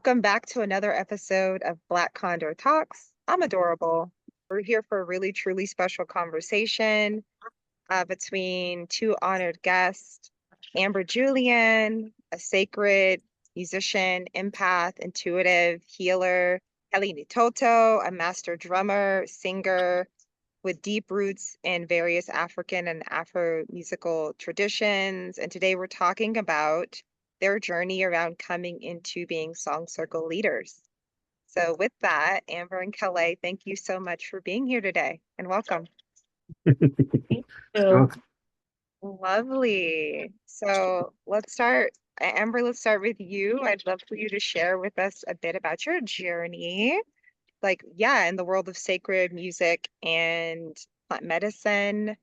Welcome back to another episode of Black Condor Talks. I'm adorable. We're here for a really, truly special conversation between two honored guests, Amber Julian, a sacred musician, empath, intuitive, healer, Kele Nitoto, a master drummer, singer with deep roots in various African and Afro musical traditions. And today we're talking about their journey around coming into being song circle leaders. So with that, Amber and Kele, thank you so much for being here today and welcome. Thank you. Lovely. So let's start. Amber, let's start with you. I'd love for you to share with us a bit about your journey, in the world of sacred music and plant medicine.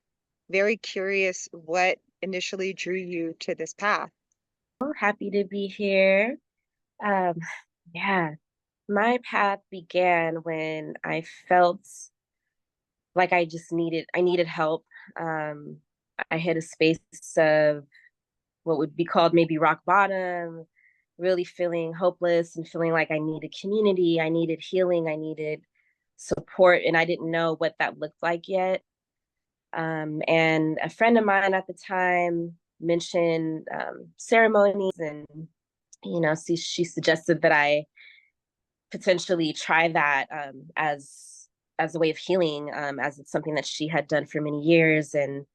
Very curious what initially drew you to this path. Happy to be here. Um, yeah, my path began when I felt like I needed help. Um, I hit a space of what would be called maybe rock bottom, really feeling hopeless and feeling like I needed community, I needed healing, I needed support, and I didn't know what that looked like yet. And a friend of mine at the time mentioned ceremonies, and she suggested that I potentially try that as a way of healing, as it's something that she had done for many years, and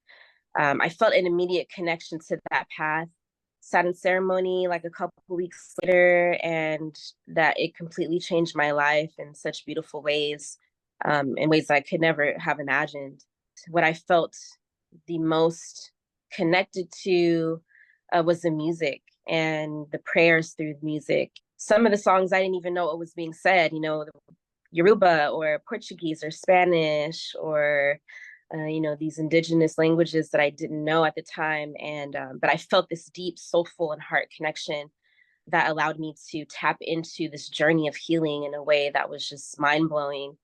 I felt an immediate connection to that path. Sat in ceremony like a couple weeks later, and that it completely changed my life in such beautiful ways, in ways that I could never have imagined. What I felt the most connected to was the music and the prayers through the music. Some of the songs I didn't even know what was being said, Yoruba or Portuguese or Spanish or these indigenous languages that I didn't know at the time. And but I felt this deep soulful and heart connection that allowed me to tap into this journey of healing in a way that was just mind blowing.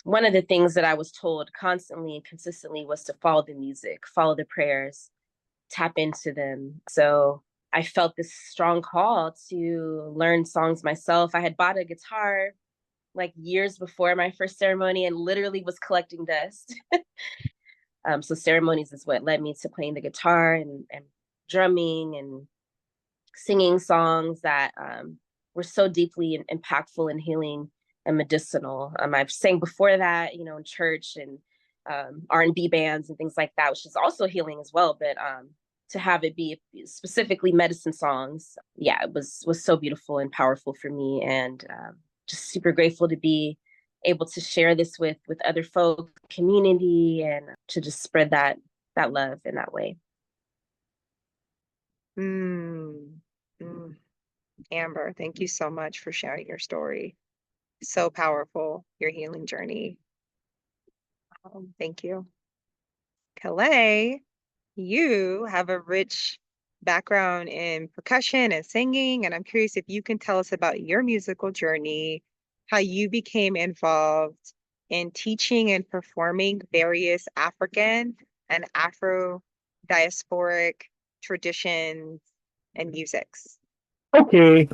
One of the things that I was told constantly and consistently was to follow the music, follow the prayers, tap into them. So I felt this strong call to learn songs myself. I had bought a guitar like years before my first ceremony and literally was collecting dust. So ceremonies is what led me to playing the guitar and drumming and singing songs that were so deeply impactful and healing and medicinal. I've sang before that, in church and R&B bands and things like that, which is also healing as well. But to have it be specifically medicine songs, yeah, it was so beautiful and powerful for me, and just super grateful to be able to share this with other folk, community, and to just spread that love in that way. Mm, mm. Amber, thank you so much for sharing your story. So powerful, your healing journey. Thank you. Kele, you have a rich background in percussion and singing, and I'm curious if you can tell us about your musical journey, how you became involved in teaching and performing various African and Afro-diasporic traditions and musics. Okay.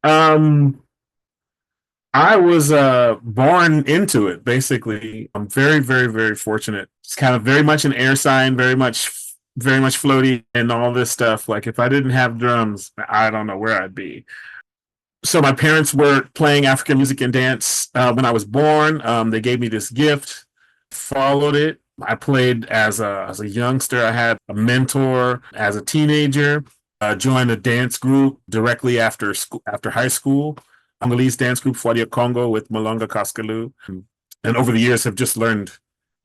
um, I was born into it, basically. I'm very, very, very fortunate. It's kind of very much an air sign, very much floaty and all this stuff. Like if I didn't have drums, I don't know where I'd be. So my parents were playing African music and dance when I was born. They gave me this gift, followed it. I played as a youngster. I had a mentor as a teenager. Joined a dance group directly after school, after high school. Congolese dance group Fwadia Congo with Malonga Kaskalu. And over the years have just learned,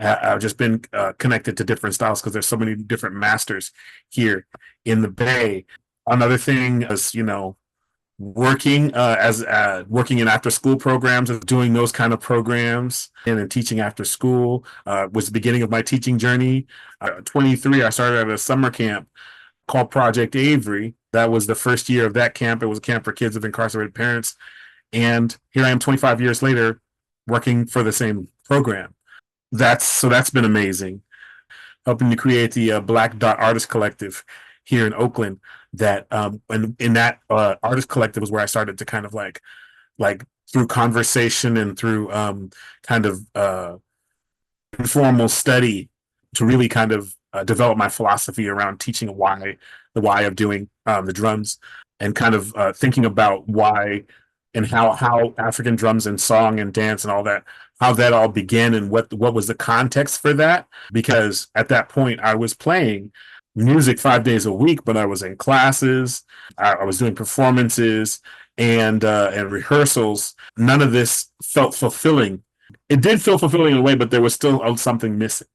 I've just been connected to different styles because there's so many different masters here in the Bay. Another thing is, working as working in after school programs and doing those kind of programs and then teaching after school was the beginning of my teaching journey. 23, I started at a summer camp called Project Avery. That was the first year of that camp. It was a camp for kids of incarcerated parents. And here I am 25 years later working for the same program. That's been amazing. Helping to create the Black Dot Artist Collective here in Oakland that and in that artist collective was where I started to kind of like through conversation and through kind of informal study to really kind of develop my philosophy around teaching the why of doing the drums and kind of thinking about why and how African drums and song and dance and all that, how that all began and what was the context for that. Because at that point I was playing music 5 days a week, but I was in classes, I was doing performances and rehearsals. None of this felt fulfilling. It did feel fulfilling in a way, but there was still something missing.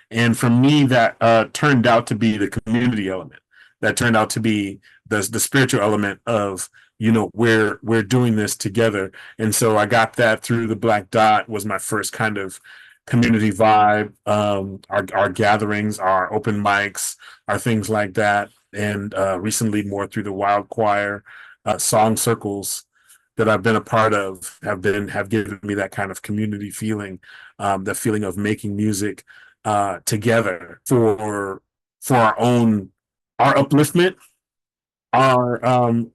And for me, that turned out to be the community element. That turned out to be the spiritual element of, you know, we're doing this together. And so I got that through the Black Dot was my first kind of community vibe. Our gatherings, our open mics, our things like that. And recently more through the Wild Choir, song circles that I've been a part of have given me that kind of community feeling, the feeling of making music together for our upliftment, our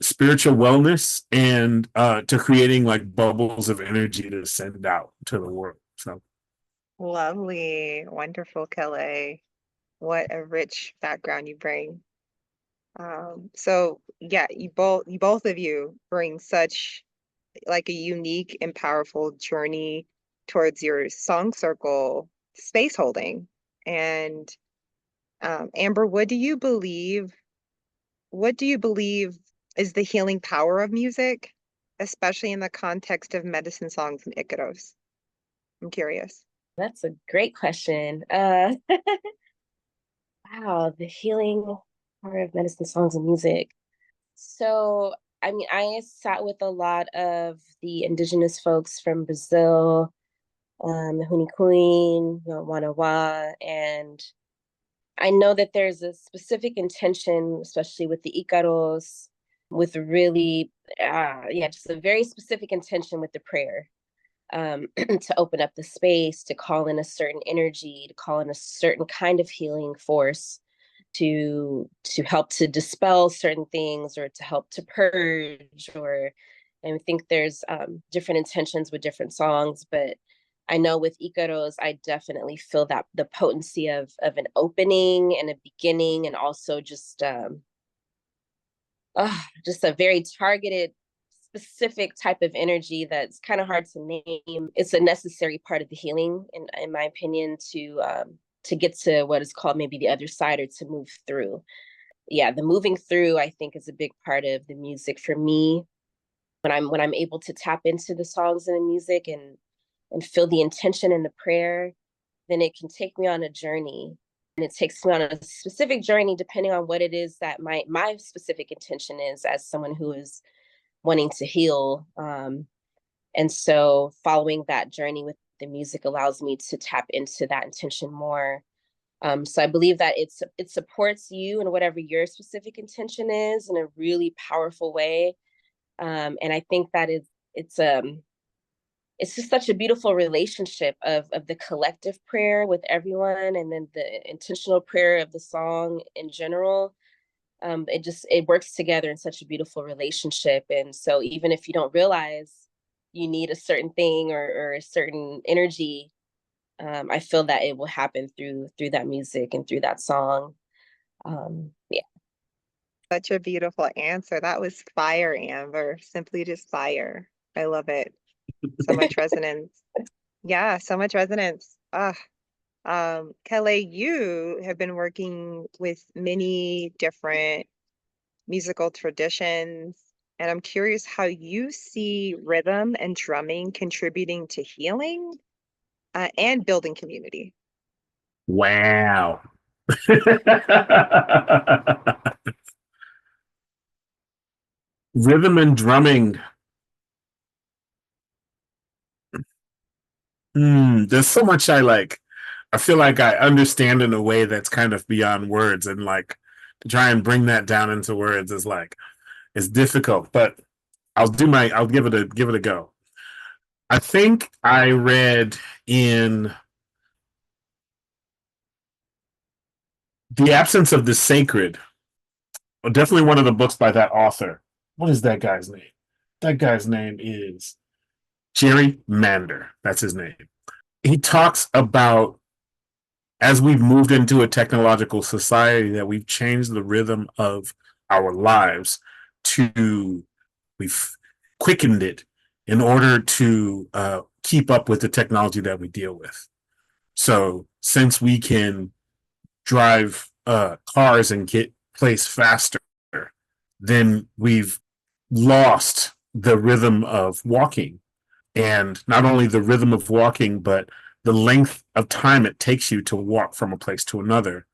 spiritual wellness, and to creating like bubbles of energy to send out to the world. So Lovely, wonderful, Kele. What a rich background you bring. So yeah, you both of you bring such like a unique and powerful journey towards your song circle space holding. And Amber, what do you believe is the healing power of music, especially in the context of medicine songs and Icaros? I'm curious. That's a great question. Wow, the healing power of medicine songs and music. So, I mean, I sat with a lot of the indigenous folks from Brazil, the Huni Queen, Wanawa, and I know that there's a specific intention, especially with the Icaros, with really, just a very specific intention with the prayer, to open up the space, to call in a certain energy, to call in a certain kind of healing force, to help to dispel certain things or to help to purge. And I think there's different intentions with different songs, but I know with Icaros, I definitely feel that the potency of an opening and a beginning, and also just a very targeted, specific type of energy that's kind of hard to name. It's a necessary part of the healing, in my opinion, to get to what is called maybe the other side, or to move through. Yeah, the moving through, I think, is a big part of the music for me. When I'm able to tap into the songs and the music and feel the intention in the prayer, then it can take me on a journey. And it takes me on a specific journey depending on what it is that my specific intention is as someone who is wanting to heal. And so following that journey with the music allows me to tap into that intention more. So I believe that it supports you in whatever your specific intention is in a really powerful way. And I think that it's just such a beautiful relationship of the collective prayer with everyone, and then the intentional prayer of the song in general. It works together in such a beautiful relationship. And so even if you don't realize you need a certain thing or a certain energy, I feel that it will happen through that music and through that song. Yeah. Such a beautiful answer. That was fire, Amber. Simply just fire. I love it. So much resonance. Yeah, so much resonance. Kele, you have been working with many different musical traditions, and I'm curious how you see rhythm and drumming contributing to healing and building community. wow. Rhythm and drumming. There's so much I like. I feel like I understand in a way that's kind of beyond words, and like to try and bring that down into words is like it's difficult, but I'll give it a go. I think I read in The Absence of the Sacred definitely one of the books by that author. What is that guy's name? That guy's name is Jerry Mander. That's his name. He talks about, as we've moved into a technological society, that we've changed the rhythm of our lives to, we've quickened it in order to keep up with the technology that we deal with. So since we can drive cars and get place faster, then we've lost the rhythm of walking. And not only the rhythm of walking, but the length of time it takes you to walk from a place to another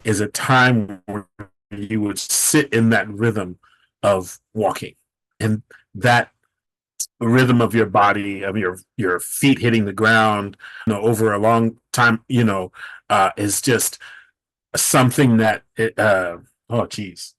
is a time where you would sit in that rhythm of walking. And that rhythm of your body, of your feet hitting the ground, over a long time, is just something that oh geez.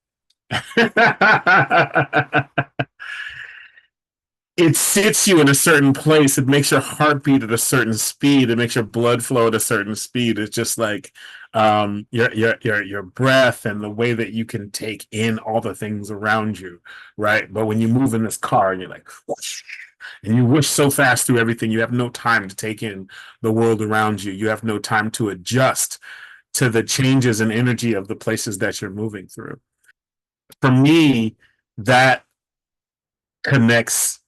It sits you in a certain place. It makes your heart beat at a certain speed. It makes your blood flow at a certain speed. It's just like your breath and the way that you can take in all the things around you, right? But when you move in this car and you're like, whoosh, and you wish so fast through everything, you have no time to take in the world around you. You have no time to adjust to the changes in energy of the places that you're moving through. For me, that connects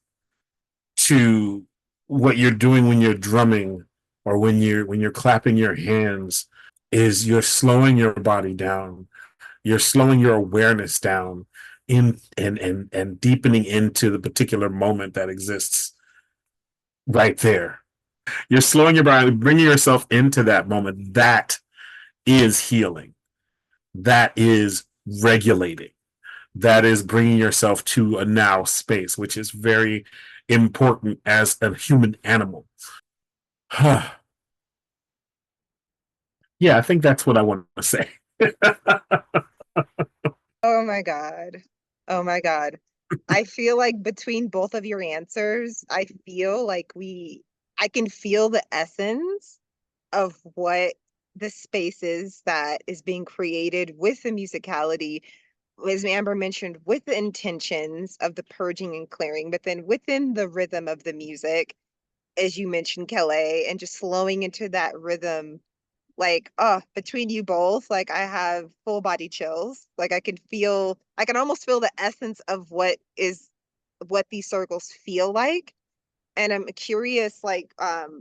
to what you're doing when you're drumming or when you're clapping your hands, is you're slowing your body down. You're slowing your awareness down in and deepening into the particular moment that exists right there. You're slowing your body, bringing yourself into that moment. That is healing. That is regulating. That is bringing yourself to a now space, which is very important as a human animal. Yeah, I think that's what I want to say. Oh my God. Oh my God. I feel like between both of your answers, I feel like I can feel the essence of what the space is that is being created with the musicality, as Amber mentioned, with the intentions of the purging and clearing, but then within the rhythm of the music, as you mentioned, Kele, and just slowing into that rhythm. Like, between you both, like I have full body chills. Like I can almost feel the essence of what these circles feel like. And I'm curious, like,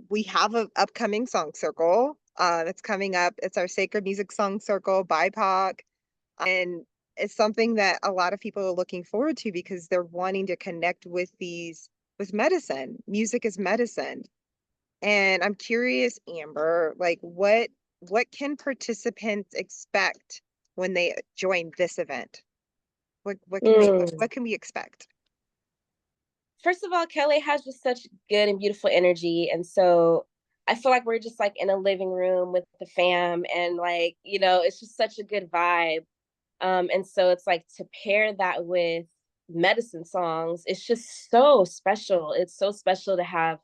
we have a upcoming song circle that's coming up. It's our Sacred Music Song Circle, BIPOC. And it's something that a lot of people are looking forward to because they're wanting to connect with with medicine. Music is medicine. And I'm curious, Amber, like what can participants expect when they join this event? What can we expect? First of all, Kelly has just such good and beautiful energy. And so I feel like we're just like in a living room with the fam and like, it's just such a good vibe. And so it's like to pair that with medicine songs, it's just so special. It's so special to have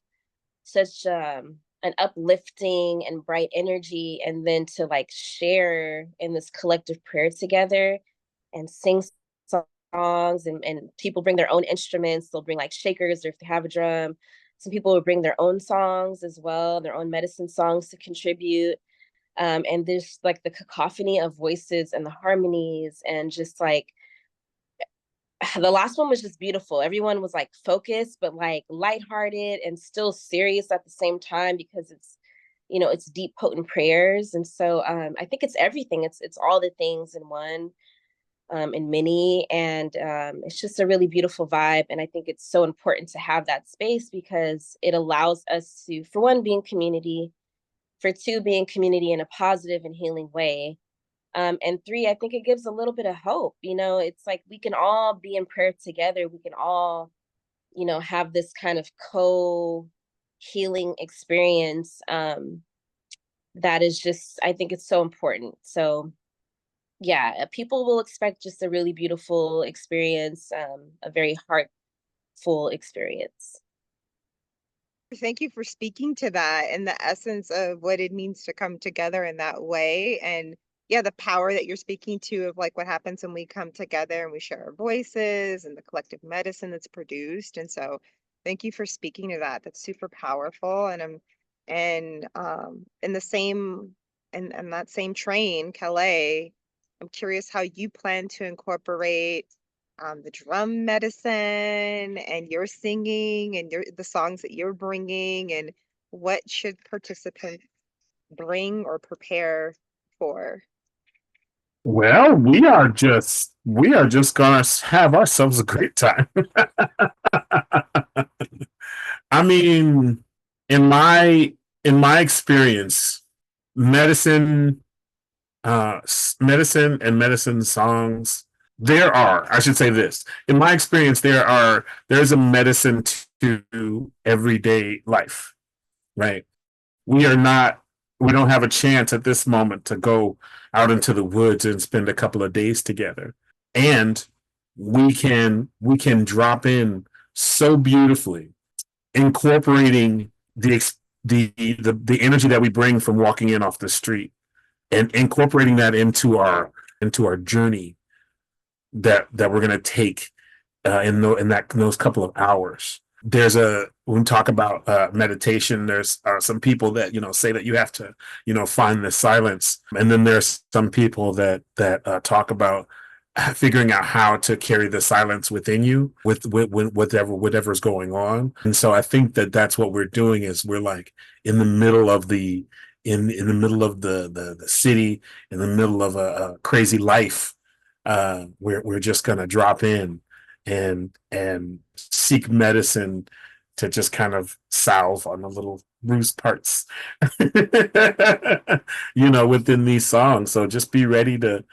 such an uplifting and bright energy and then to like share in this collective prayer together and sing songs and people bring their own instruments. They'll bring like shakers or if they have a drum. Some people will bring their own songs as well, their own medicine songs to contribute. And there's like the cacophony of voices and the harmonies and just like the last one was just beautiful. Everyone was like focused, but like lighthearted and still serious at the same time because it's deep, potent prayers. And so I think it's everything. It's all the things in one, in many, and it's just a really beautiful vibe. And I think it's so important to have that space because it allows us to, for one, be in community, for two, be in community in a positive and healing way. And three, I think it gives a little bit of hope. It's like we can all be in prayer together. We can all, have this kind of co-healing experience that is just, I think it's so important. So yeah, people will expect just a really beautiful experience, a very heartful experience. Thank you for speaking to that and the essence of what it means to come together in that way. And yeah, the power that you're speaking to of like what happens when we come together and we share our voices and the collective medicine that's produced. And so thank you for speaking to that. That's super powerful. And in the same in that same train, Kele, I'm curious how you plan to incorporate the drum medicine and your singing and the songs that you're bringing, and what should participants bring or prepare for? Well, we are just gonna have ourselves a great time. I mean, in my in my experience, medicine, medicine and medicine songs. I should say this. In my experience, there's a medicine to everyday life, right? We are not, we don't have a chance at this moment to go out into the woods and spend a couple of days together. And we can drop in so beautifully, incorporating the energy that we bring from walking in off the street and incorporating that into our journey that we're going to take in those couple of hours. When we talk about meditation, there's some people that say that you have to find the silence, and then there's some people that talk about figuring out how to carry the silence within you with whatever's going on. And so I think that that's what we're doing, is we're like in the middle of the middle of the city, in the middle of a crazy life. We're just gonna drop in and seek medicine to just kind of salve on the little bruised parts, within these songs. So just be ready to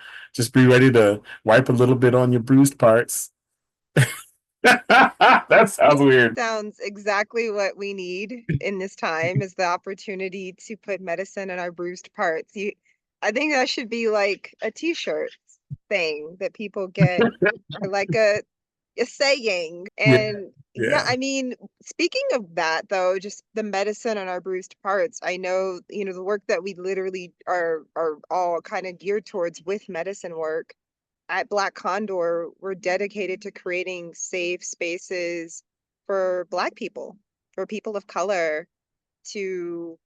wipe a little bit on your bruised parts. That sounds weird. Sounds exactly what we need in this time, is the opportunity to put medicine in our bruised parts. I think that should be like a t-shirt thing that people get, or like a saying. Yeah, And yeah, yeah. I mean, speaking of that though, just the medicine on our bruised parts, I know, the work that we literally are all kind of geared towards with medicine work at Black Condor, we're dedicated to creating safe spaces for Black people, for people of color to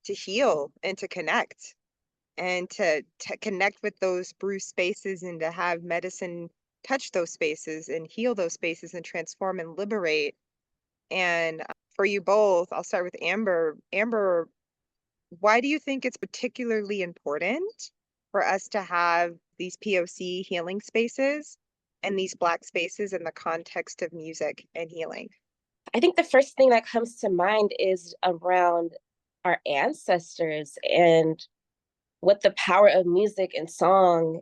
heal and to connect, and to connect with those bruised spaces, and to have medicine touch those spaces and heal those spaces and transform and liberate. And for you both, I'll start with Amber. Amber, why do you think it's particularly important for us to have these POC healing spaces and these Black spaces in the context of music and healing? I think the first thing that comes to mind is around our ancestors and what the power of music and song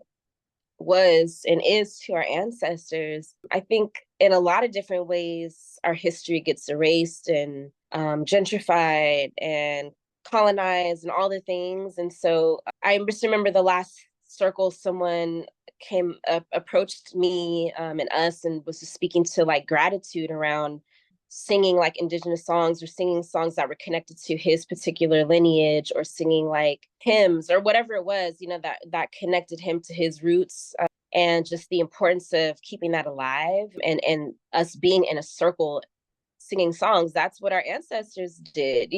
was and is to our ancestors. I think in a lot of different ways, our history gets erased and gentrified and colonized and all the things. And so I just remember the last circle, someone came up, approached me and us, and was just speaking to like gratitude around singing like indigenous songs, or singing songs that were connected to his particular lineage, or singing like hymns or whatever it was, that connected him to his roots. And just the importance of keeping that alive, and us being in a circle singing songs. That's what our ancestors did.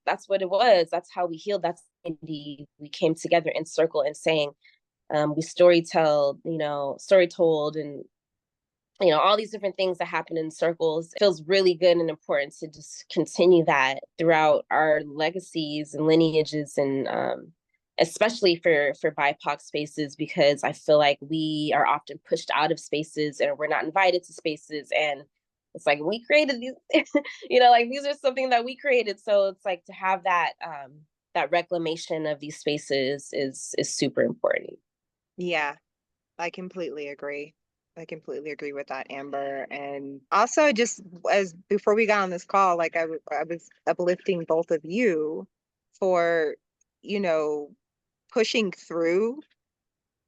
That's what it was. That's how we healed. That's we came together in circle and sang. We story told, and all these different things that happen in circles. It feels really good and important to just continue that throughout our legacies and lineages, and especially for BIPOC spaces, because I feel like we are often pushed out of spaces and we're not invited to spaces. And it's like, we created these, like these are something that we created. So it's like to have that reclamation of these spaces is super important. Yeah, I completely agree. I completely agree with that, Amber. And also, just as before we got on this call, like I was uplifting both of you for, pushing through,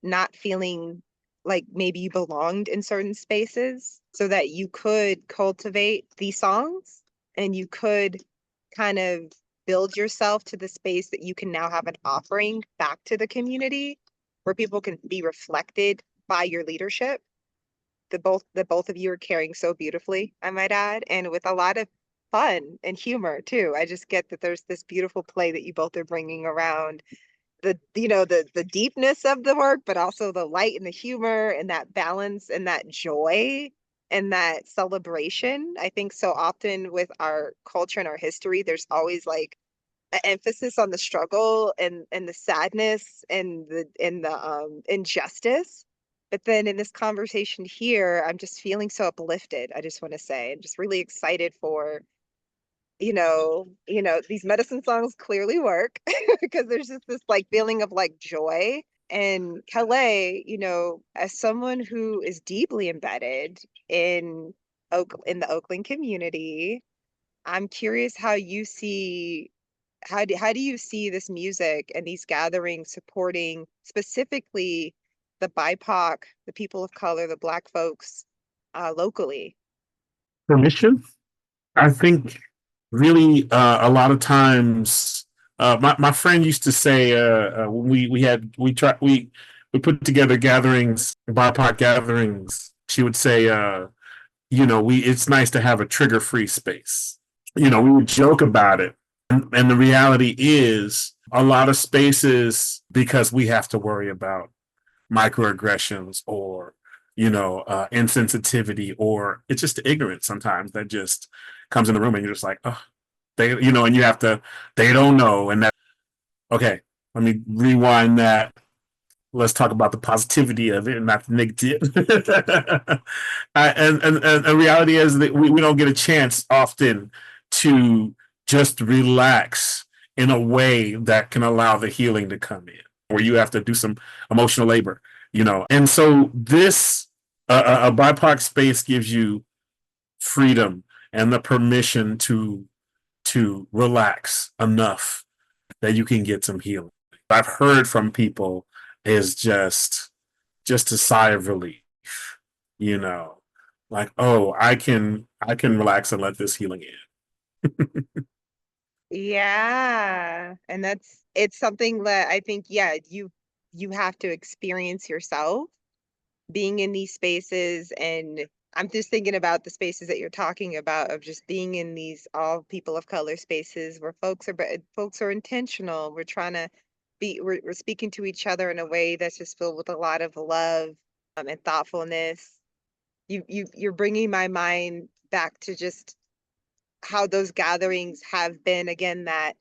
not feeling like maybe you belonged in certain spaces, so that you could cultivate these songs and you could kind of build yourself to the space that you can now have an offering back to the community. where people can be reflected by your leadership. The both of you are carrying so beautifully, I might add, and with a lot of fun and humor too. I just get that there's this beautiful play that you both are bringing around the deepness of the work, but also the light and the humor and that balance and that joy and that celebration. I think so often with our culture and our history, there's always like an emphasis on the struggle and the sadness and the injustice. But then in this conversation here, I'm just feeling so uplifted. I just want to say, and just really excited for these medicine songs clearly work because there's just this like feeling of like joy. And Kele, as someone who is deeply embedded in in the Oakland community, I'm curious how you see how do you see this music and these gatherings supporting specifically the BIPOC, the people of color, the Black folks locally? Permission. I think really a lot of times my friend used to say when we put together gatherings, BIPOC gatherings, she would say we it's nice to have a trigger free space. We would joke about it, and the reality is a lot of spaces, because we have to worry about microaggressions or insensitivity, or it's just ignorance sometimes that just comes in the room and you're just like, oh, and you have to, they don't know. And that, okay, let me rewind that. Let's talk about the positivity of it and not the negative. And the reality is that we don't get a chance often to just relax in a way that can allow the healing to come in, where you have to do some emotional labor, And so this, a BIPOC space gives you freedom and the permission to relax enough that you can get some healing. I've heard from people is just a sigh of relief, like, oh, I can relax and let this healing in. Yeah. And it's something that I think, yeah, you have to experience yourself being in these spaces. And I'm just thinking about the spaces that you're talking about of just being in these all people of color spaces where folks are intentional. We're trying to we're speaking to each other in a way that's just filled with a lot of love and thoughtfulness. You're bringing my mind back to just how those gatherings have been, again, that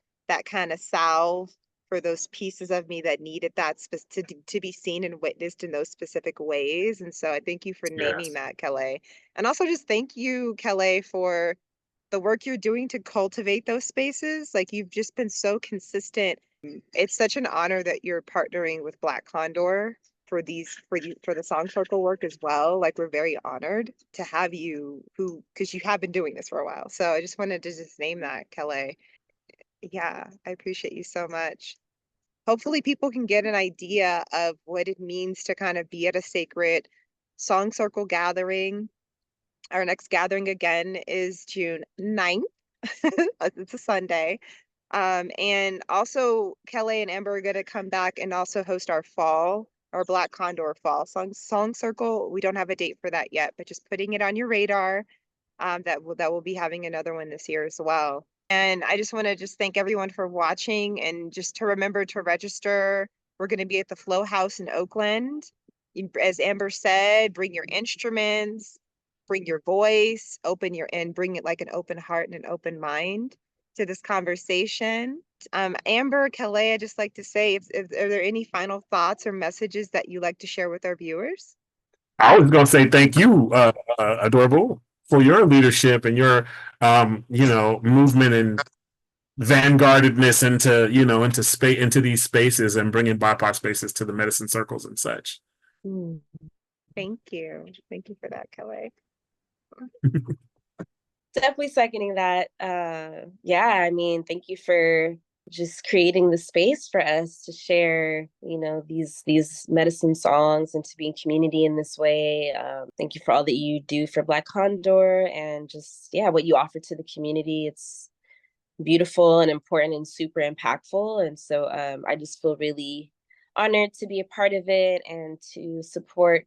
kind of salve for those pieces of me that needed that to be seen and witnessed in those specific ways. And so I thank you for naming Yes. that, Kele. And also just thank you, Kele, for the work you're doing to cultivate those spaces. Like, you've just been so consistent. It's such an honor that you're partnering with Black Condor for the Song Circle work as well. Like, we're very honored to have you because you have been doing this for a while. So I just wanted to just name that, Kele. Yeah, I appreciate you so much. Hopefully people can get an idea of what it means to kind of be at a sacred Song Circle gathering. Our next gathering again is June 9th. It's a Sunday. And also Kele and Amber are going to come back and also host our Black Condor Fall Song Circle. We don't have a date for that yet, but just putting it on your radar. That we'll be having another one this year as well. And I just want to just thank everyone for watching, and just to remember to register. We're going to be at the Flow House in Oakland. As Amber said, bring your instruments, bring your voice, and bring it like an open heart and an open mind to this conversation. Amber, Kele, I'd just like to say, are there any final thoughts or messages that you like to share with our viewers? I was going to say thank you, Adorable, for your leadership and your, movement and vanguardedness into these spaces and bringing BIPOC spaces to the medicine circles and such. Thank you. Thank you for that, Kele. Definitely seconding that. Yeah, I mean, thank you for just creating the space for us to share, these medicine songs and to be in community in this way. Thank you for all that you do for Black Condor and just, what you offer to the community. It's beautiful and important and super impactful. And so I just feel really honored to be a part of it and to support,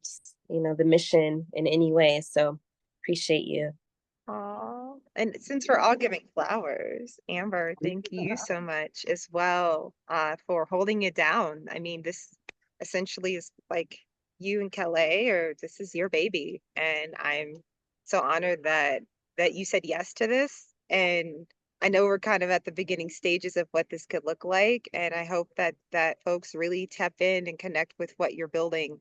the mission in any way. So appreciate you. Aw. And since we're all giving flowers, Amber, thank you so much as well for holding it down. I mean, this essentially is like you and Kele, or this is your baby. And I'm so honored that you said yes to this. And I know we're kind of at the beginning stages of what this could look like. And I hope that folks really tap in and connect with what you're building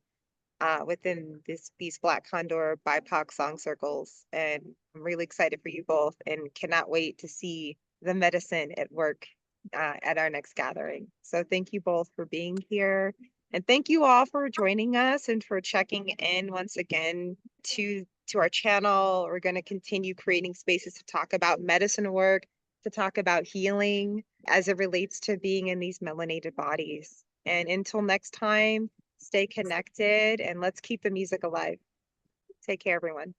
within these Black Condor BIPOC song circles. And I'm really excited for you both and cannot wait to see the medicine at work at our next gathering. So thank you both for being here. And thank you all for joining us and for checking in once again to our channel. We're going to continue creating spaces to talk about medicine work, to talk about healing as it relates to being in these melanated bodies. And until next time, stay connected and let's keep the music alive. Take care, everyone.